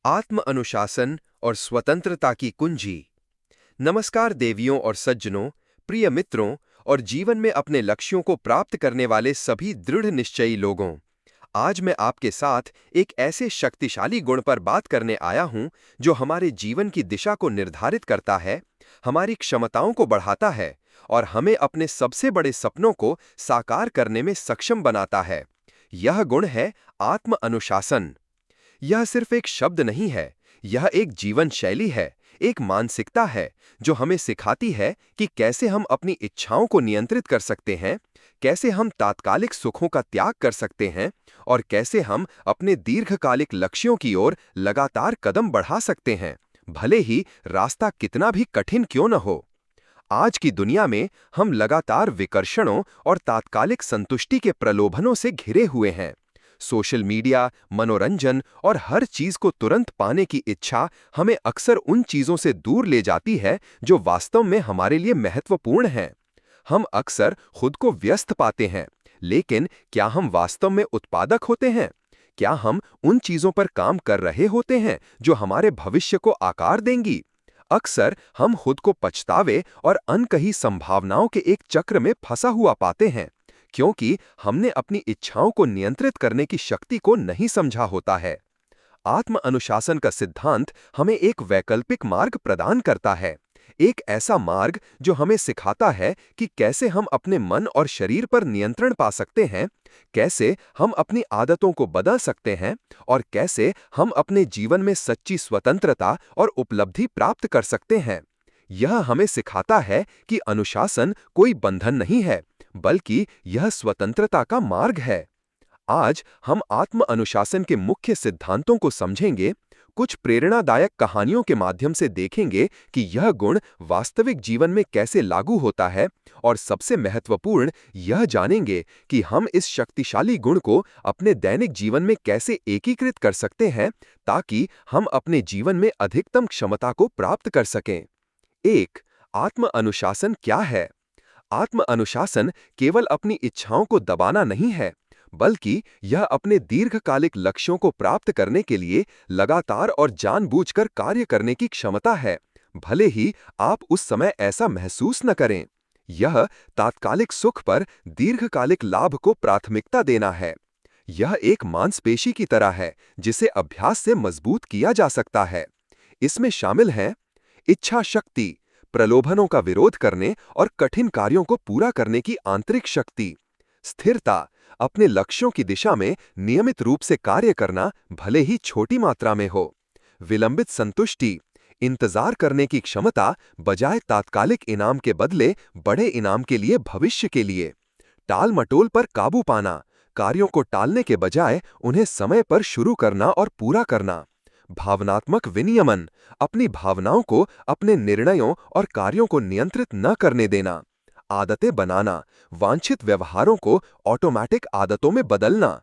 आत्म अनुशासन और स्वतंत्रता की कुंजी। नमस्कार देवियों और सज्जनों, प्रिय मित्रों और जीवन में अपने लक्ष्यों को प्राप्त करने वाले सभी दृढ़ निश्चयी लोगों। आज मैं आपके साथ एक ऐसे शक्तिशाली गुण पर बात करने आया हूं जो हमारे जीवन की दिशा को निर्धारित करता है, हमारी क्षमताओं को बढ़ाता है और हमें अपने सबसे बड़े सपनों को साकार करने में सक्षम बनाता है। यह गुण है आत्म अनुशासन। यह सिर्फ एक शब्द नहीं है, यह एक जीवन शैली है, एक मानसिकता है जो हमें सिखाती है कि कैसे हम अपनी इच्छाओं को नियंत्रित कर सकते हैं, कैसे हम तात्कालिक सुखों का त्याग कर सकते हैं और कैसे हम अपने दीर्घकालिक लक्ष्यों की ओर लगातार कदम बढ़ा सकते हैं, भले ही रास्ता कितना भी कठिन क्यों न हो। आज की दुनिया में हम लगातार विकर्षणों और तात्कालिक संतुष्टि के प्रलोभनों से घिरे हुए हैं। सोशल मीडिया, मनोरंजन और हर चीज को तुरंत पाने की इच्छा हमें अक्सर उन चीजों से दूर ले जाती है जो वास्तव में हमारे लिए महत्वपूर्ण हैं। हम अक्सर खुद को व्यस्त पाते हैं, लेकिन क्या हम वास्तव में उत्पादक होते हैं? क्या हम उन चीजों पर काम कर रहे होते हैं जो हमारे भविष्य को आकार देंगी? अक्सर हम खुद को पछतावे और अनकही संभावनाओं के एक चक्र में फंसा हुआ पाते हैं, क्योंकि हमने अपनी इच्छाओं को नियंत्रित करने की शक्ति को नहीं समझा होता है। आत्म अनुशासन का सिद्धांत हमें एक वैकल्पिक मार्ग प्रदान करता है, एक ऐसा मार्ग जो हमें सिखाता है कि कैसे हम अपने मन और शरीर पर नियंत्रण पा सकते हैं, कैसे हम अपनी आदतों को बदल सकते हैं और कैसे हम अपने जीवन में सच्ची स्वतंत्रता और उपलब्धि प्राप्त कर सकते हैं। यह हमें सिखाता है कि अनुशासन कोई बंधन नहीं है, बल्कि यह स्वतंत्रता का मार्ग है। आज हम आत्म अनुशासन के मुख्य सिद्धांतों को समझेंगे, कुछ प्रेरणादायक कहानियों के माध्यम से देखेंगे कि यह गुण वास्तविक जीवन में कैसे लागू होता है और सबसे महत्वपूर्ण यह जानेंगे कि हम इस शक्तिशाली गुण को अपने दैनिक जीवन में कैसे एकीकृत कर सकते हैं ताकि हम अपने जीवन में अधिकतम क्षमता को प्राप्त कर सकें। 1. आत्म अनुशासन क्या है? आत्म अनुशासन केवल अपनी इच्छाओं को दबाना नहीं है, बल्कि यह अपने दीर्घकालिक लक्ष्यों को प्राप्त करने के लिए लगातार और जानबूझकर कार्य करने की क्षमता है, भले ही आप उस समय ऐसा महसूस न करें। यह तात्कालिक सुख पर दीर्घकालिक लाभ को प्राथमिकता देना है। यह एक मांसपेशी की तरह है जिसे अभ्यास से मजबूत किया जा सकता है। इसमें शामिल हैं इच्छा शक्ति, प्रलोभनों का विरोध करने और कठिन कार्यों को पूरा करने की आंतरिक शक्ति, स्थिरता, अपने लक्ष्यों की दिशा में नियमित रूप से कार्य करना भले ही छोटी मात्रा में हो, विलंबित संतुष्टि, इंतजार करने की क्षमता बजाय तात्कालिक इनाम के बदले बड़े इनाम के लिए भविष्य के लिए, टाल मटोल पर काबू पाना, कार्यों को टालने के बजाय उन्हें समय पर शुरू करना और पूरा करना, भावनात्मक विनियमन, अपनी भावनाओं को अपने निर्णयों और कार्यों को नियंत्रित न करने देना, आदतें बनाना, वांछित व्यवहारों को ऑटोमैटिक आदतों में बदलना।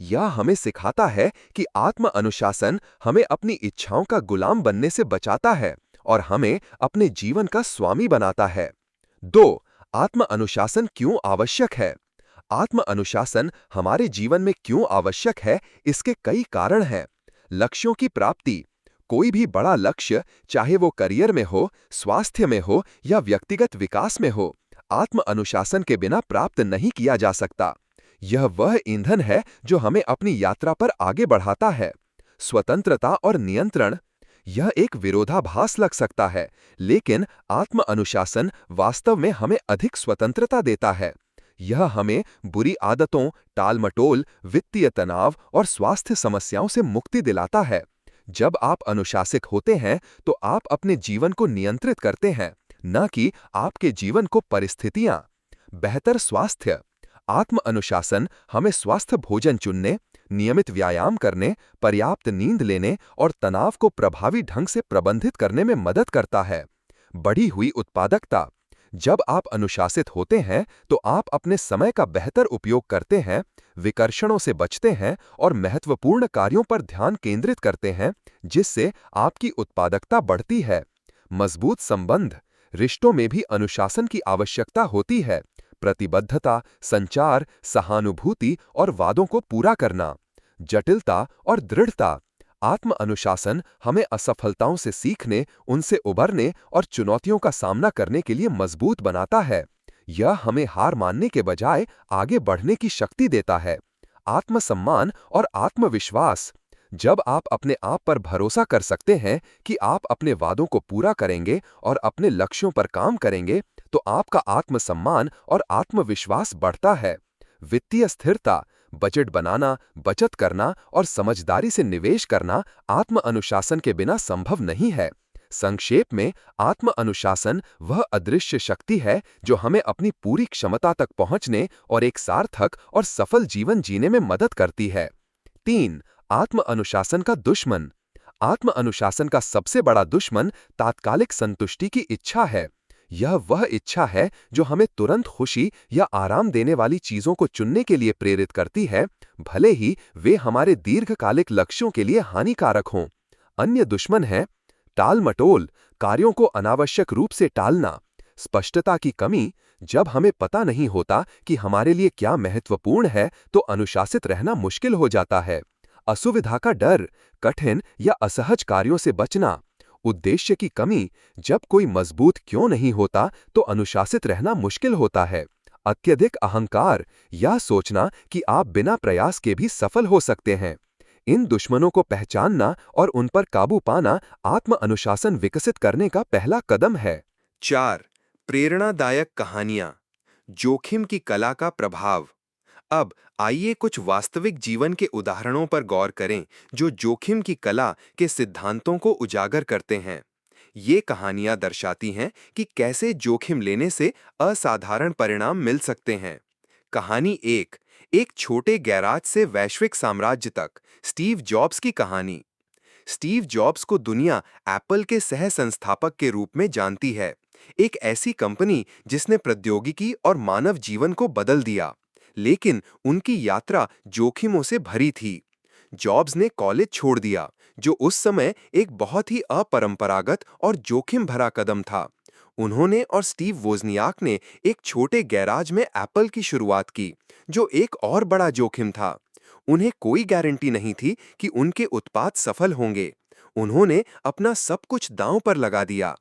यह हमें सिखाता है कि आत्म अनुशासन हमें अपनी इच्छाओं का गुलाम बनने से बचाता है और हमें अपने जीवन का स्वामी बनाता है। 2. आत्म अनुशासन क्यों आवश्यक है? आत्म अनुशासन हमारे जीवन में क्यों आवश्यक है, इसके कई कारण हैं। लक्ष्यों की प्राप्ति, कोई भी बड़ा लक्ष्य, चाहे वो करियर में हो, स्वास्थ्य में हो या व्यक्तिगत विकास में हो, आत्म अनुशासन के बिना प्राप्त नहीं किया जा सकता। यह वह ईंधन है जो हमें अपनी यात्रा पर आगे बढ़ाता है। स्वतंत्रता और नियंत्रण, यह एक विरोधाभास लग सकता है, लेकिन आत्म अनुशासन वास्तव में हमें अधिक स्वतंत्रता देता है। यह हमें बुरी आदतों, टाल-मटोल, वित्तीय तनाव और स्वास्थ्य समस्याओं से मुक्ति दिलाता है। जब आप अनुशासित होते हैं, तो आप अपने जीवन को नियंत्रित करते हैं, न कि आपके जीवन को परिस्थितियां। बेहतर स्वास्थ्य, आत्म अनुशासन हमें स्वस्थ भोजन चुनने, नियमित व्यायाम करने, पर्याप्त नींद लेने और तनाव को प्रभावी ढंग से प्रबंधित करने में मदद करता है। बढ़ी हुई उत्पादकता, जब आप अनुशासित होते हैं तो आप अपने समय का बेहतर उपयोग करते हैं, विकर्षणों से बचते हैं और महत्वपूर्ण कार्यों पर ध्यान केंद्रित करते हैं, जिससे आपकी उत्पादकता बढ़ती है। मजबूत संबंध, रिश्तों में भी अनुशासन की आवश्यकता होती है। प्रतिबद्धता, संचार, सहानुभूति और वादों को पूरा करना। जटिलता और दृढ़ता, आत्म अनुशासन हमें असफलताओं से सीखने, उनसे उबरने और चुनौतियों का सामना करने के लिए मजबूत बनाता है। यह हमें हार मानने के बजाय आगे बढ़ने की शक्ति देता है। आत्मसम्मान और आत्मविश्वास। जब आप अपने आप पर भरोसा कर सकते हैं कि आप अपने वादों को पूरा करेंगे और अपने लक्ष्यों पर काम करेंगे, तो आपका आत्मसम्मान और आत्मविश्वास बढ़ता है। वित्तीय स्थिरता। बजट बनाना, बचत करना और समझदारी से निवेश करना आत्म अनुशासन के बिना संभव नहीं है। संक्षेप में, आत्म अनुशासन वह अदृश्य शक्ति है जो हमें अपनी पूरी क्षमता तक पहुंचने और एक सार्थक और सफल जीवन जीने में मदद करती है। 3. आत्म अनुशासन का दुश्मन। आत्म अनुशासन का सबसे बड़ा दुश्मन तात्कालिक संतुष्टि की इच्छा है। यह वह इच्छा है जो हमें तुरंत खुशी या आराम देने वाली चीजों को चुनने के लिए प्रेरित करती है, भले ही वे हमारे दीर्घकालिक लक्ष्यों के लिए हानिकारक हों। अन्य दुश्मन है टाल-मटोल, कार्यों को अनावश्यक रूप से टालना, स्पष्टता की कमी। जब हमें पता नहीं होता कि हमारे लिए क्या महत्वपूर्ण है, तो अनुशासित रहना मुश्किल हो जाता है। असुविधा का डर, कठिन या असहज कार्यों से बचना। उद्देश्य की कमी। जब कोई मजबूत क्यों नहीं होता, तो अनुशासित रहना मुश्किल होता है। अत्यधिक अहंकार, यह सोचना कि आप बिना प्रयास के भी सफल हो सकते हैं। इन दुश्मनों को पहचानना और उन पर काबू पाना आत्म अनुशासन विकसित करने का पहला कदम है। 4. प्रेरणादायक कहानियां। जोखिम की कला का प्रभाव। अब आइए कुछ वास्तविक जीवन के उदाहरणों पर गौर करें जो जोखिम की कला के सिद्धांतों को उजागर करते हैं। ये कहानियां दर्शाती हैं कि कैसे जोखिम लेने से असाधारण परिणाम मिल सकते हैं। कहानी 1, एक छोटे गैराज से वैश्विक साम्राज्य तक, स्टीव जॉब्स की कहानी। स्टीव जॉब्स को दुनिया एप्पल के सह संस्थापक के रूप में जानती है, एक ऐसी कंपनी जिसने प्रौद्योगिकी और मानव जीवन को बदल दिया। लेकिन उनकी यात्रा जोखिमों से भरी थी। जॉब्स ने कॉलेज छोड़ दिया, जो उस समय एक बहुत ही अपरंपरागत और जोखिम भरा कदम था। उन्होंने और स्टीव वोज़नियाक ने एक छोटे गैराज में एप्पल की शुरुआत की, जो एक और बड़ा जोखिम था। उन्हें कोई गारंटी नहीं थी कि उनके उत्पाद सफल होंगे। उन्होंने अपना सब कुछ दांव पर लगा दिया।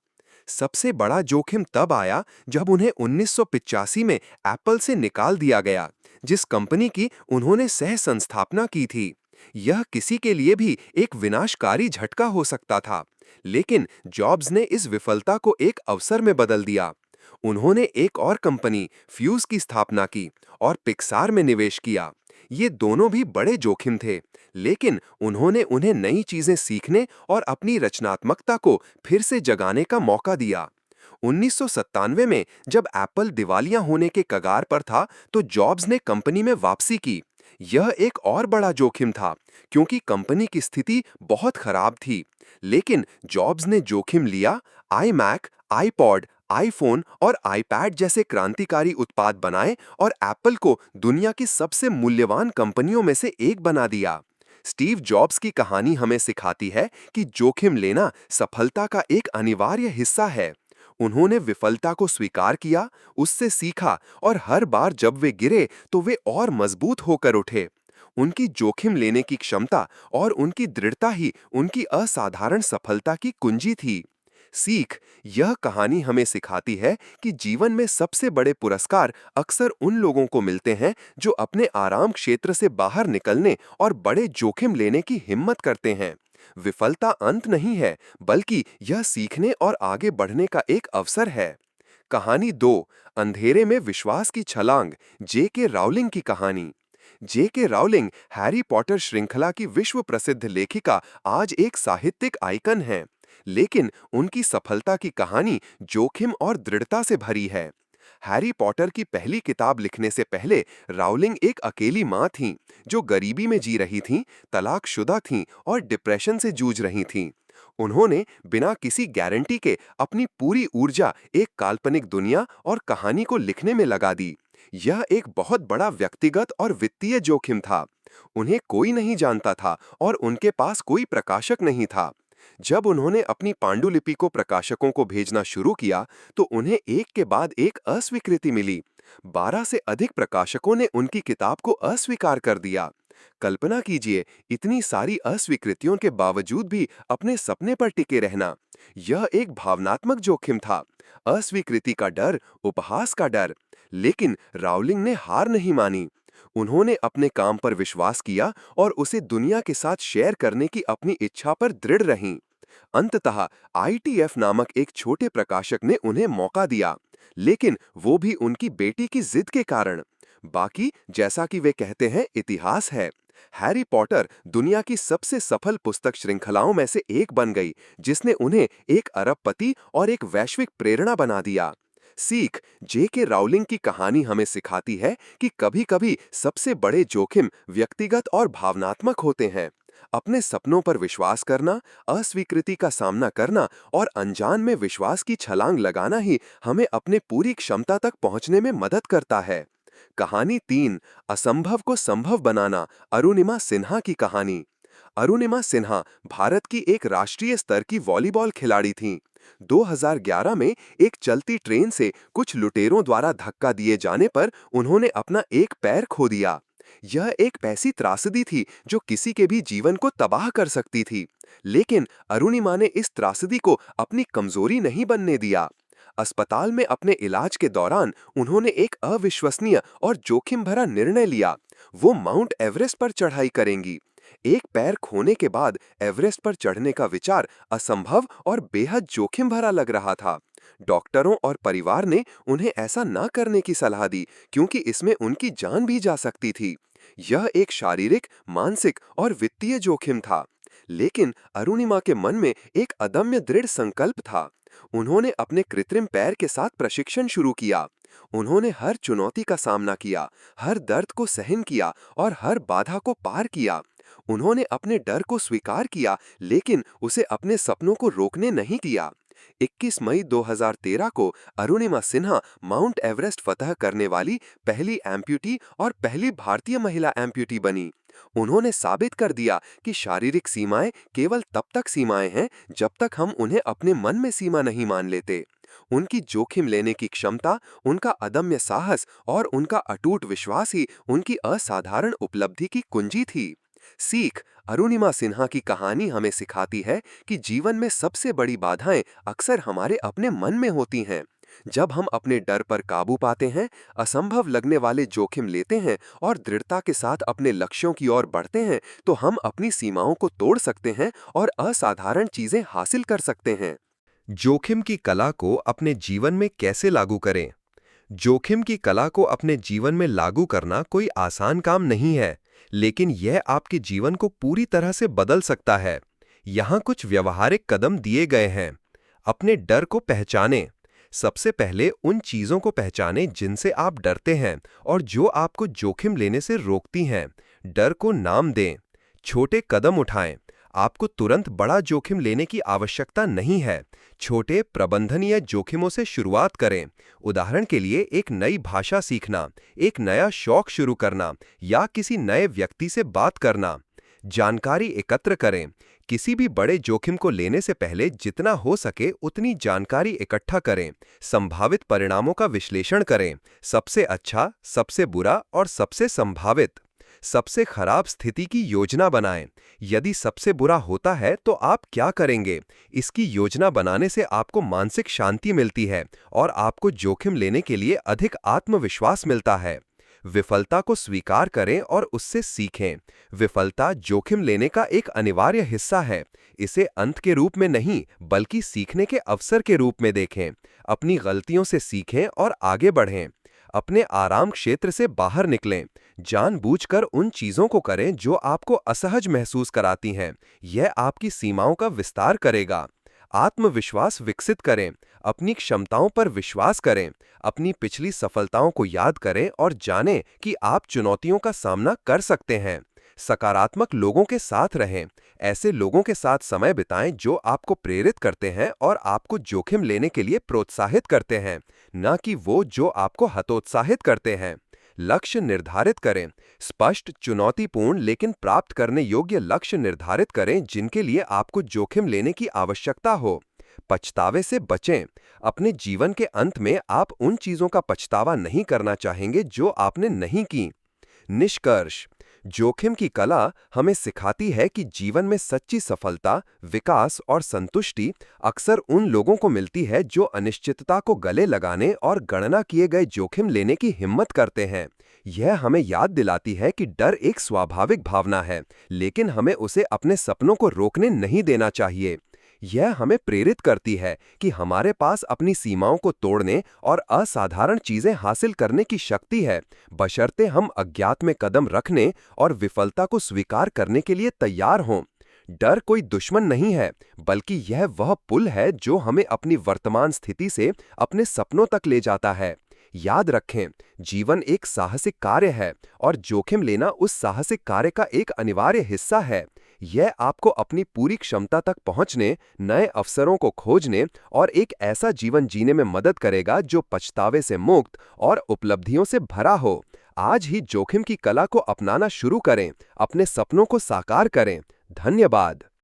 सबसे बड़ा जोखिम तब आया जब उन्हें 1985 में एप्पल से निकाल दिया गया, जिस कंपनी की उन्होंने सह संस्थापना की थी। यह किसी के लिए भी एक विनाशकारी झटका हो सकता था, लेकिन जॉब्स ने इस विफलता को एक अवसर में बदल दिया। उन्होंने एक और कंपनी फ्यूज की स्थापना की और पिक्सार में निवेश किया। ये दोनों भी बड़े जोखिम थे, लेकिन उन्होंने उन्हें नई चीजें सीखने और अपनी रचनात्मकता को फिर से जगाने का मौका दिया। 1997 में जब एप्पल दिवालिया होने के कगार पर था, तो जॉब्स ने कंपनी में वापसी की। यह एक और बड़ा जोखिम था, क्योंकि कंपनी की स्थिति बहुत खराब थी। लेकिन जॉब्स ने जोखिम लिया, आईमैक, आईपॉड, आईफोन और आईपैड जैसे क्रांतिकारी उत्पाद बनाए और एप्पल को दुनिया की सबसे मूल्यवान कंपनियों में से एक बना दिया। स्टीव जॉब्स की कहानी हमें सिखाती है कि जोखिम लेना सफलता का एक अनिवार्य हिस्सा है। उन्होंने विफलता को स्वीकार किया, उससे सीखा और हर बार जब वे गिरे तो वे और मजबूत होकर उठे। उनकी जोखिम लेने की क्षमता और उनकी दृढ़ता ही उनकी असाधारण सफलता की कुंजी थी। सीख। यह कहानी हमें सिखाती है कि जीवन में सबसे बड़े पुरस्कार अक्सर उन लोगों को मिलते हैं जो अपने आराम क्षेत्र से बाहर निकलने और बड़े जोखिम लेने की हिम्मत करते हैं। विफलता अंत नहीं है, बल्कि यह सीखने और आगे बढ़ने का एक अवसर है। कहानी 2, अंधेरे में विश्वास की छलांग। जे.के. राउलिंग की कहानी। जे.के. राउलिंग हैरी पॉटर श्रृंखला की विश्व प्रसिद्ध लेखिका आज एक साहित्यिक आइकन हैं, लेकिन उनकी सफलता की कहानी जोखिम और दृढ़ता से भरी है। हैरी पॉटर की पहली किताब लिखने से पहले राउलिंग एक अकेली मां थीं, जो गरीबी में जी रही थीं, तलाकशुदा थीं और डिप्रेशन से जूझ रही थीं। उन्होंने बिना किसी गारंटी के अपनी पूरी ऊर्जा एक काल्पनिक दुनिया और कहानी को लिखने में लगा दी। यह एक बहुत बड़ा व्यक्तिगत और वित्तीय जोखिम था। उन्हें कोई नहीं जानता था और उनके पास कोई प्रकाशक नहीं था। जब उन्होंने अपनी पांडुलिपि को प्रकाशकों को भेजना शुरू किया, तो उन्हें एक के बाद एक अस्वीकृति मिली। 12 से अधिक प्रकाशकों ने उनकी किताब को अस्वीकार कर दिया। कल्पना कीजिए, इतनी सारी अस्वीकृतियों के बावजूद भी अपने सपने पर टिके रहना। यह एक भावनात्मक जोखिम था। अस्वीकृति का डर, उपहास का डर। लेकिन राउलिंग ने हार नहीं मानी। उन्होंने अपने काम पर विश्वास किया और उसे दुनिया के साथ शेयर करने की अपनी इच्छा पर दृढ़ रहीं। अंततः ITF नामक एक छोटे प्रकाशक ने उन्हें मौका दिया, लेकिन वो भी उनकी बेटी की जिद के कारण। बाकी, जैसा कि वे कहते हैं, इतिहास है। हैरी पॉटर दुनिया की सबसे सफल पुस्तक श्रृंखलाओं में से एक बन गई, जिसने उन्हें एक अरबपति और एक वैश्विक प्रेरणा बना दिया। सीख, J.K. राउलिंग की कहानी हमें सिखाती है कि कभी-कभी सबसे बड़े जोखिम व्यक्तिगत और भावनात्मक होते हैं। अपने सपनों पर विश्वास करना, अस्वीकृति का सामना करना और अनजान में विश्वास की छलांग लगाना ही हमें अपने पूरी क्षमता तक पहुंचने में मदद करता है। कहानी 3, असंभव को संभव बनाना, अरुणिमा सिन्हा की कहानी। अरुणिमा सिन्हा भारत की एक राष्ट्रीय स्तर की वॉलीबॉल खिलाड़ी थीं। 2011 में एक चलती ट्रेन से कुछ लुटेरों द्वारा धक्का दिए जाने पर उन्होंने अपना एक पैर खो दिया। यह एक ऐसी त्रासदी थी जो किसी के भी जीवन को तबाह कर सकती थी। लेकिन अरुणिमा ने इस त्रासदी को अपनी कमजोरी नहीं बनने दिया। अस्पताल में अपने इलाज के दौरान उन्होंने एक अविश्वसनीय और जोखिम भरा निर्णय लिया। वो माउंट एवरेस्ट पर चढ़ाई करेंगी। एक पैर खोने के बाद एवरेस्ट पर चढ़ने का विचार असंभव और बेहद जोखिम भरा लग रहा था। डॉक्टरों और परिवार ने उन्हें ऐसा न करने की सलाह दी, क्योंकि इसमें उनकी जान भी जा सकती थी। यह एक शारीरिक, मानसिक और वित्तीय जोखिम था। लेकिन अरुणिमा के मन में एक अदम्य दृढ़ संकल्प था। उन्होंने अपने कृत्रिम पैर के साथ प्रशिक्षण शुरू किया। उन्होंने हर चुनौती का सामना किया, हर दर्द को सहन किया और हर बाधा को पार किया। उन्होंने अपने डर को स्वीकार किया, लेकिन उसे अपने सपनों को रोकने नहीं दिया। 21 मई 2013 को अरुणिमा सिन्हा माउंट एवरेस्ट फतह करने वाली पहली एम्प्यूटी और पहली भारतीय महिला एम्प्यूटी बनी। उन्होंने साबित कर दिया कि शारीरिक सीमाएं केवल तब तक सीमाएं हैं जब तक हम उन्हें अपने मन में सीमा नहीं मान लेते। उनकी जोखिम लेने की क्षमता, उनका अदम्य साहस और उनका अटूट विश्वास ही उनकी असाधारण उपलब्धि की कुंजी थी। सीख, अरुणिमा सिन्हा की कहानी हमें सिखाती है कि जीवन में सबसे बड़ी बाधाएं अक्सर हमारे अपने मन में होती हैं। जब हम अपने डर पर काबू पाते हैं, असंभव लगने वाले जोखिम लेते हैं और दृढ़ता के साथ अपने लक्ष्यों की ओर बढ़ते हैं, तो हम अपनी सीमाओं को तोड़ सकते हैं और असाधारण चीजें हासिल कर सकते हैं। जोखिम की कला को अपने जीवन में कैसे लागू करें? जोखिम की कला को अपने जीवन में लागू करना कोई आसान काम नहीं है, लेकिन यह आपके जीवन को पूरी तरह से बदल सकता है। यहाँ कुछ व्यवहारिक कदम दिए गए हैं। अपने डर को पहचानें। सबसे पहले उन चीजों को पहचानें जिनसे आप डरते हैं और जो आपको जोखिम लेने से रोकती हैं। डर को नाम दें। छोटे कदम उठाएं। आपको तुरंत बड़ा जोखिम लेने की आवश्यकता नहीं है। छोटे प्रबंधनीय जोखिमों से शुरुआत करें। उदाहरण के लिए, एक नई भाषा सीखना, एक नया शौक शुरू करना या किसी नए व्यक्ति से बात करना। जानकारी एकत्र करें। किसी भी बड़े जोखिम को लेने से पहले जितना हो सके उतनी जानकारी इकट्ठा करें। संभावित परिणामों का विश्लेषण करें। सबसे अच्छा, सबसे बुरा और सबसे संभावित। सबसे खराब स्थिति की योजना बनाएं। यदि सबसे बुरा होता है तो आप क्या करेंगे? इसकी योजना बनाने से आपको मानसिक शांति मिलती है और आपको जोखिम लेने के लिए अधिक आत्मविश्वास मिलता है। विफलता को स्वीकार करें और उससे सीखें। विफलता जोखिम लेने का एक अनिवार्य हिस्सा है। इसे अंत के रूप में नहीं, बल्कि सीखने के अवसर के रूप में देखें। अपनी गलतियों से सीखें और आगे बढ़ें। अपने आराम क्षेत्र से बाहर निकलें। जानबूझकर उन चीजों को करें जो आपको असहज महसूस कराती हैं। यह आपकी सीमाओं का विस्तार करेगा। आत्मविश्वास विकसित करें। अपनी क्षमताओं पर विश्वास करें। अपनी पिछली सफलताओं को याद करें और जानें कि आप चुनौतियों का सामना कर सकते हैं। सकारात्मक लोगों के साथ रहें। ऐसे लोगों के साथ समय बिताएं जो आपको प्रेरित करते हैं और आपको जोखिम लेने के लिए प्रोत्साहित करते हैं, न कि वो जो आपको हतोत्साहित करते हैं। लक्ष्य निर्धारित करें। स्पष्ट, चुनौतीपूर्ण लेकिन प्राप्त करने योग्य लक्ष्य निर्धारित करें जिनके लिए आपको जोखिम लेने की आवश्यकता हो। पछतावे से बचें। अपने जीवन के अंत में आप उन चीजों का पछतावा नहीं करना चाहेंगे जो आपने नहीं की। निष्कर्ष, जोखिम की कला हमें सिखाती है कि जीवन में सच्ची सफलता, विकास और संतुष्टि अक्सर उन लोगों को मिलती है जो अनिश्चितता को गले लगाने और गणना किए गए जोखिम लेने की हिम्मत करते हैं। यह हमें याद दिलाती है कि डर एक स्वाभाविक भावना है, लेकिन हमें उसे अपने सपनों को रोकने नहीं देना चाहिए। यह हमें प्रेरित करती है कि हमारे पास अपनी सीमाओं को तोड़ने और असाधारण चीजें हासिल करने की शक्ति है, बशर्ते हम अज्ञात में कदम रखने और विफलता को स्वीकार करने के लिए तैयार हों। डर कोई दुश्मन नहीं है, बल्कि यह वह पुल है जो हमें अपनी वर्तमान स्थिति से अपने सपनों तक ले जाता है। याद रखें, जीवन एक साहसिक कार्य है और जोखिम लेना उस साहसिक कार्य का एक अनिवार्य हिस्सा है। यह आपको अपनी पूरी क्षमता तक पहुंचने, नए अवसरों को खोजने और एक ऐसा जीवन जीने में मदद करेगा जो पछतावे से मुक्त और उपलब्धियों से भरा हो। आज ही जोखिम की कला को अपनाना शुरू करें, अपने सपनों को साकार करें। धन्यवाद।